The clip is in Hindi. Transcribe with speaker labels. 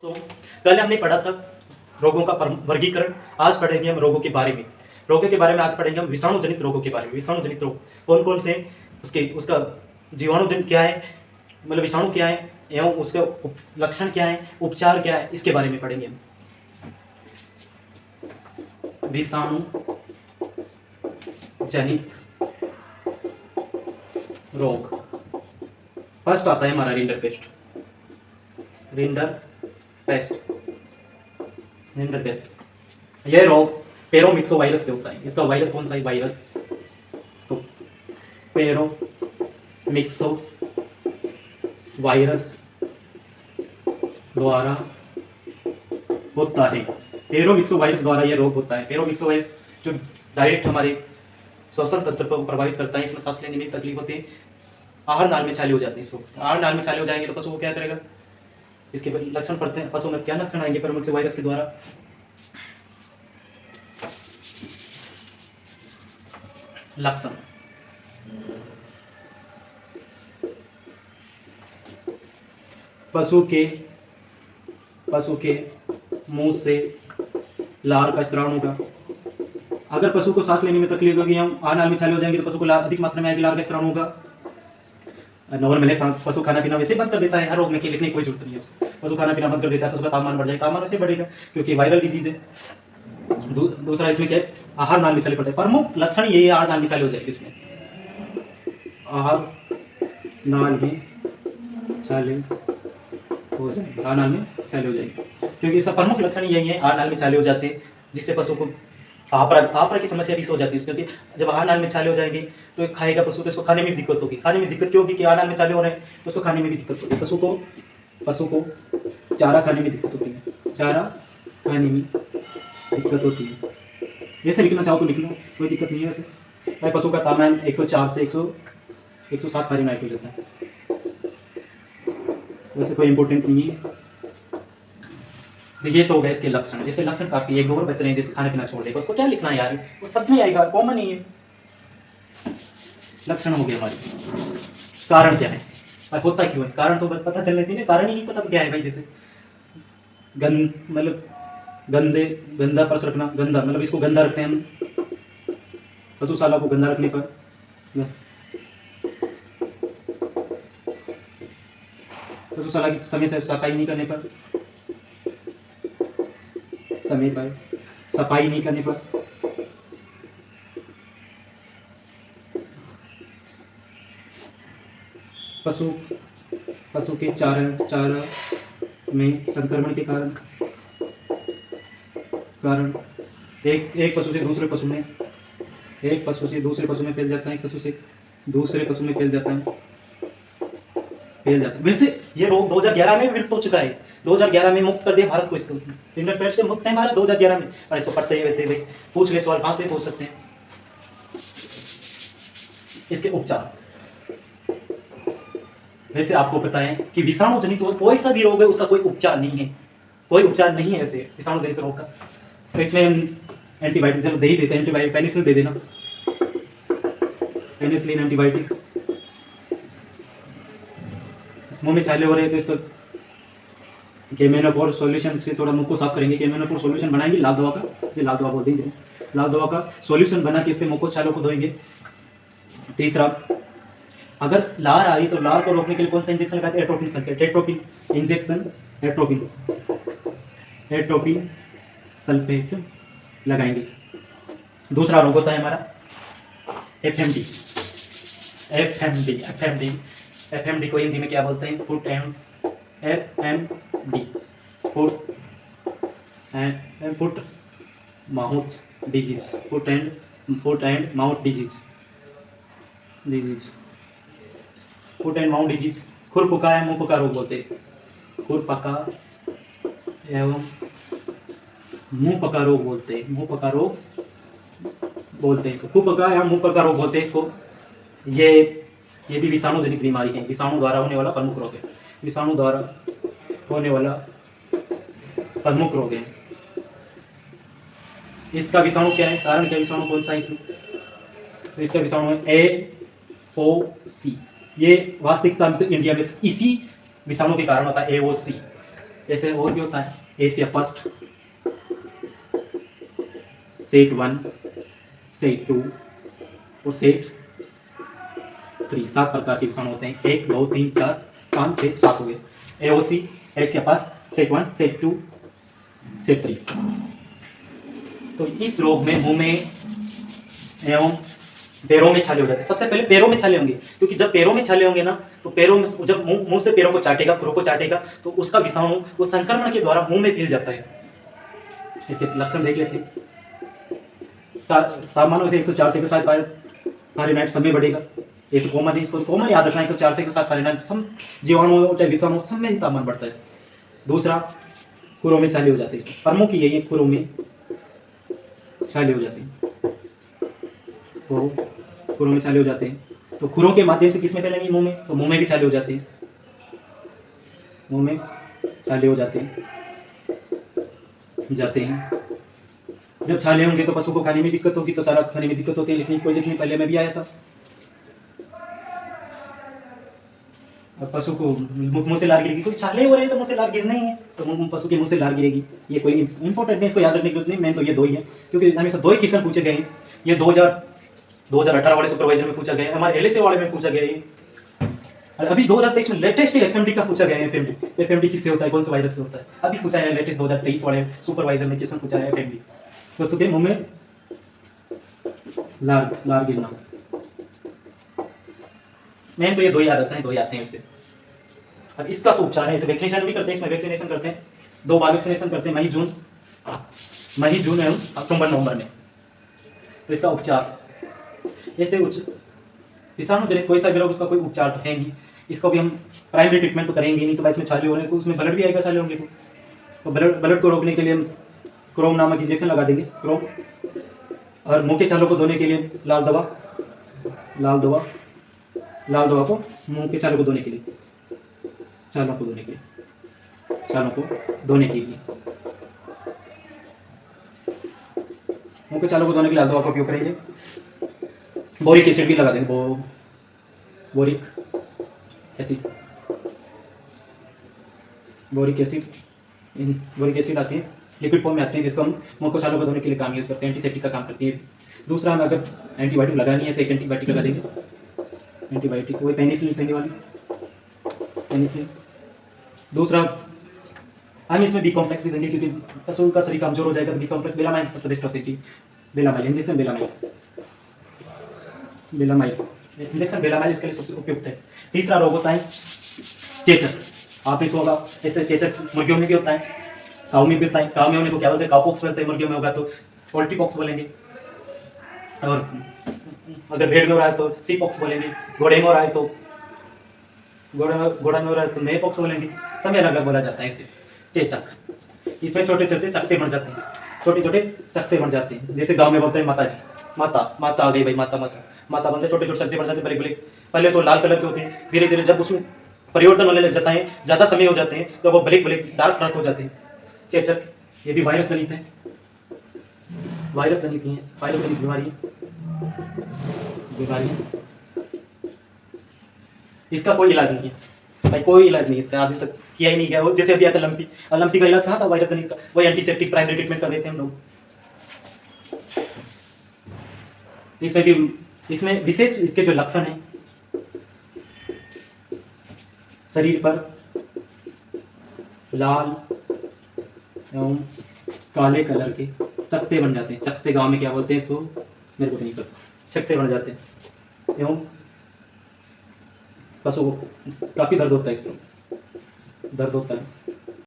Speaker 1: तो कल हमने पढ़ा था रोगों का वर्गीकरण। आज पढ़ेंगे हम रोगों के बारे में। रोगों के बारे में आज पढ़ेंगे हम विषाणु जनित रोगों के बारे में। विषाणु जनित रोग कौन कौन से, उसका जीवाणु जनित क्या है, मतलब विषाणु क्या है एवं उसके लक्षण क्या है, उपचार क्या है, इसके बारे में पढ़ेंगे हम। विषाणु जनित रोग फर्स्ट आता है हमारा रिंडरपेस्ट। यह रोग पेरोमिक्सोवायरस से होता है। इसका वायरस कौन सा है? वायरस तो पेरोमिक्सो वायरस द्वारा होता है। पेरोमिक्सो वायरस द्वारा यह रोग होता है। पेरोमिक्सो वायरस जो डायरेक्ट हमारे श्वसन तंत्र को प्रभावित करता है। इसमें सांस लेने में तकलीफ होती है। आहार नाल में छाले हो जाती है। इस रोग से आहार नाल में छाले हो जाएंगे तो पशु को क्या करेगा? इसके लक्षण पड़ते हैं। पशु में क्या लक्षण आएंगे पेरोमिक्सो वायरस के द्वारा? लक्षण पशु के मुंह से लार का स्त्राव होगा। अगर पशु को सांस लेने में तकलीफ होगी, हम आहार नाल में छाले हो जाएंगे तो पशु को अधिक मात्रा में आएगी, लार का स्त्राव होगा। नॉर्मल है, पशु खाना पीना वैसे बंद कर देता है। हर रोग में लिखने की कोई जरूरत नहीं है उसको। पशु खाना पीना बंद कर देता है, पशु का तापमान बढ़ जाएगा। तापमान वैसे बढ़ेगा क्योंकि वायरल डिजीज है। दूसरा इसमें क्या है? आहार नाल में छाले पड़ते हैं। प्रमुख लक्षण यही है, आहार नाल में छाले हो जाएगी। इसमें आहार नाल में छाले हो जाएंगे, आहार नाल में छाले हो जाएंगे क्योंकि इसका प्रमुख लक्षण यही है, आहार नाल में छाले हो जाते हैं, जिससे पशु को आहार की समस्या भी हो जाती है। क्योंकि जब आहार नाल में छाले हो जाएंगे तो खाएगा पशु तो इसको खाने में भी दिक्कत होगी। खाने में दिक्कत क्यों होगी? कि आहार नाल में छाले हो रहे हैं तो उसको खाने में भी दिक्कत होगी। पशु को चारा खाने में दिक्कत होती है। चारा खाने में दिक्कत होती है। जैसे लिखना चाहो तो लिख लो, कोई दिक्कत नहीं है। वैसे भाई पशु का तापमान 104 से 107 फ़ारेनहाइट हो जाता है। वैसे कोई इंपॉर्टेंट नहीं है। ये तो हो गए इसके लक्षण। जैसे लक्षण काफी एक दो और बच रहे हैं, जैसे खाना पीना छोड़ देगा, उसको क्या लिखना है यार? वो सब में आएगा, कॉमन ही है। लक्षण हो गए हमारे। कारण क्या है और होता क्यों है? कारण तो पता चलना चाहिए। कारण ही नहीं पता तो क्या है भाई? जैसे मतलब गंदा पर्स रखना। गंदा मतलब इसको गंदा रखते हैं हम। पशुशाला को गंदा रखने पर, पशुशाला की समय से सफाई नहीं करने पर, सफाई नहीं करने पर, पशु के चारा में संक्रमण के कारण एक पशु से दूसरे पशु में फैल जाता है। एक पशु से दूसरे पशु में फैल जाता है। वैसे ये रोग 2011 में विलुप्त हो चुका है। 2011 में मुक्त कर दिया भारत को। इसको रिंडरपेस्ट से मुक्त है भारत 2011 में। और इसको पढ़ते हैं वैसे भाई पूछ ले सवाल, कहाँ से पूछ सकते हैं। इसके उपचार वैसे आपको पता है कि विषाणु जनित रोग कोई सा भी रोग है उसका कोई उपचार नहीं है। कोई उपचार नहीं है वैसे विषाणु जनित रोग का। तो इसमें हम एंटीबायोटिक जब दे ही देते हैं। एंटीबायोटिक पेनिसिलिन दे देना। Penicillin antibiotic. मुंह में छाले हो रहे हैं तो इसको केमेनोफोर सॉल्यूशन से थोड़ा मुंह को साफ करेंगे। केमेनोफोर सॉल्यूशन बनाएंगे लाल दवा का, इसे लाल दवा बोल देंगे। लाल दवा का सॉल्यूशन बना के इसके मुंह को छालों को धोएंगे। तीसरा, अगर लार आ रही तो लार को रोकने के लिए कौन सा इंजेक्शन लगाते हैं? Atropine sulphate. Atropine injection, atropine sulphate लगाएंगे। दूसरा रोग होता है हमारा एफएमडी। एफएमडी को हिंदी में क्या बोलते हैं? Foot mouth disease. Foot and mouth disease. खुरपका है मुंह पका रोग बोलते हैं इसको। खुरपका एवं मुंह पका रोग बोलते हैं। इसको खुरपका या मुंह पका रोग बोलते हैं इसको। ये भी विषाणु जनित बीमारी है। विषाणु द्वारा होने वाला प्रमुख रोग है। इसका विषाणु क्या है? कारण क्या? विषाणु कौन सा है इसमें? तो इसका विषाणु है AOC। ये वास्तविकता में तो इंडिया में इसी विषाणु के कारण होता है AOC। जैसे और भी होता है एशिया फर्स्ट, सेट 1, सेट 2 और सेट 3। 7 प्रकार के विषाणु होते हैं। 1 2 3 4 5 6 7 हो गए। AOC, Asia first, set 1, set 2, set 3। तो इस रोग में मुंह में एवं पैरों में छाले हो जाते हैं। सबसे पहले पैरों में छाले होंगे, क्योंकि जब पैरों में छाले होंगे ना, तो पैरों में जब मुंह से पैरों को चाटेगा, खुरों को चाटेगा, तो उसका विषाणु वो संक्रमण के द्वारा मुंह में फैल जाता है। इसके लक्षण देख लेते हैं। तापमान से 104 से 107 फ़ारेनहाइट सब में बढ़ेगा। ये तो कॉमन है, इसको कॉमन याद रखना। 104 से 107 फ़ारेनहाइट सब जीवाणु चाहे विषाणु सब में तापमान बढ़ता है। दूसरा, खुरों में छाले हो जाते हैं। प्रमुख यही है, खुरों में छाले हो जाते हैं। तो खुरों में छाले हो जाते हैं, तो खुरों के माध्यम से किस में फैलेंगे? मुंह में। तो मुंह में भी छाले हो जाते हैं, मुंह में छाले हो जाते हैं। जब छाले होंगे तो पशु को खाने में दिक्कत होगी, तो सारा खाने में दिक्कत होती है। लेकिन कोई जितनी पहले में भी आया था, अब पशु को मुंह से लार गिरेगी। कोई छाले हो रहे हैं तो मुंह से लार गिरना ही है, तो पशु के मुंह से लार गिरेगी। ये कोई इंपॉर्टेंट नहीं, इसको याद रखने की जरूरत नहीं। मेन तो ये दो ही है, क्योंकि हमेशा दो ही क्वेश्चन पूछे गए हैं। ये 2018 वाले सुपरवाइजर में पूछा गया है, हमारे एलएसए वाले में पूछा गया है, और अभी 2023 में लेटेस्ट एफएमडी का पूछा गया है। एफएमडी किससे होता है, कौन से वायरस से होता है, अभी पूछा है लेटेस्ट 2023 वाले सुपरवाइजर में क्वेश्चन पूछा है एफएमडी। पशु के मुंह में लार गिरना। मेन तो ये दो ही आते हैं इससे। अब इसका तो उपचार है, इसे वैक्सीनेशन भी करते हैं। इसमें वैक्सीनेशन करते हैं, 2 बार वैक्सीनेशन करते हैं, मई जून एवं अक्टूबर नवंबर में। तो इसका उपचार जैसे विषाणु जनित कोई सा भी रोग, उसका कोई उपचार तो है नहीं। इसको भी हम प्राइमरी ट्रीटमेंट तो करेंगे नहीं, तो इसमें छाले हो रहे हैं तो उसमें ब्लड भी आएगा छाले होंगे तो ब्लड को रोकने के लिए हम क्रोम नामक इंजेक्शन लगा देंगे, क्रोम। और मुंह के छालों को धोने के लिए लाल दवा को मुंह के छालों को धोने के लिए मुंह के छालों को धोने के लिए लाल दवा का उपयोग करेंगे। बोरिक एसिड भी लगा देंगे, बोरिक एसिड आती है, लिक्विड फॉर्म में आते हैं, जिसको हम मुंह को छालों को धोने के लिए काम यूज करते हैं, एंटीसेप्टिक का काम करती है। दूसरा, हम अगर एंटीबायोटिक लगानी है तो एक एंटीबायोटिक लगा देंगे, एंटीबायोटिक वही पेनिसिलिन पहले वाली पेनिसिलिन। दूसरा, हम इसमें बी कॉम्प्लेक्स भी देंगे, क्योंकि पशु का शरीर कमजोर हो जाएगा तो बी कॉम्प्लेक्स बेलामाइन सबसे बेस्ट होती थी। बेलामाइल इंजेक्शन, बेलामाइल इसके लिए सबसे उपयुक्त है। तीसरा रोग होता है चेचक। आप इसको होगा, जैसे चेचक मुर्गियों में भी होता है, काऊ में भी होता है। काऊ में होने को क्या बोलते हैं? काउपॉक्स बोलते हैं। मुर्गियों में होगा तो पोल्ट्री पॉक्स बोलेंगे, और अगर भेड़ में हो रहा है तो सी पॉक्स बोलेंगे, घोड़े में हो रहा है तो मे पॉक्स बोलेंगे। सब अलग अलग बोला जाता है इसे। चेचक, इसमें छोटे छोटे चकते बन जाते हैं, जैसे गांव में बोलते हैं माता जी, माता आ गई भाई, माता बनते, छोटे छोटे चकते बन जाते हैं, ब्लैक। पहले तो लाल कलर के होते हैं, धीरे धीरे जब उसमें परिवर्तन होने लग जाता है, ज़्यादा समय हो जाते हैं, तो वो ब्लैक डार्क हो जाते हैं। चेचक ये भी वायरस जनित है, वायरस जनित बीमारी। इसका कोई इलाज नहीं है भाई, कोई इलाज नहीं इसका, अभी तक किया ही नहीं गया। वो जैसे अभी आता लंपी का इलाज कहाँ था? वायरस जनित का, वही एंटीसेप्टिक प्राइमरी ट्रीटमेंट कर देते हैं हम लोग। इसमें विशेष इसके जो लक्षण हैं, शरीर पर लाल एवं काले कलर के चकते बन जाते हैं। चकते गांव में क्या बोलते हैं इसको, मेरे को नहीं पता। चकते बन जाते हैं एवं पशु को काफ़ी दर्द होता है, इसको दर्द होता है।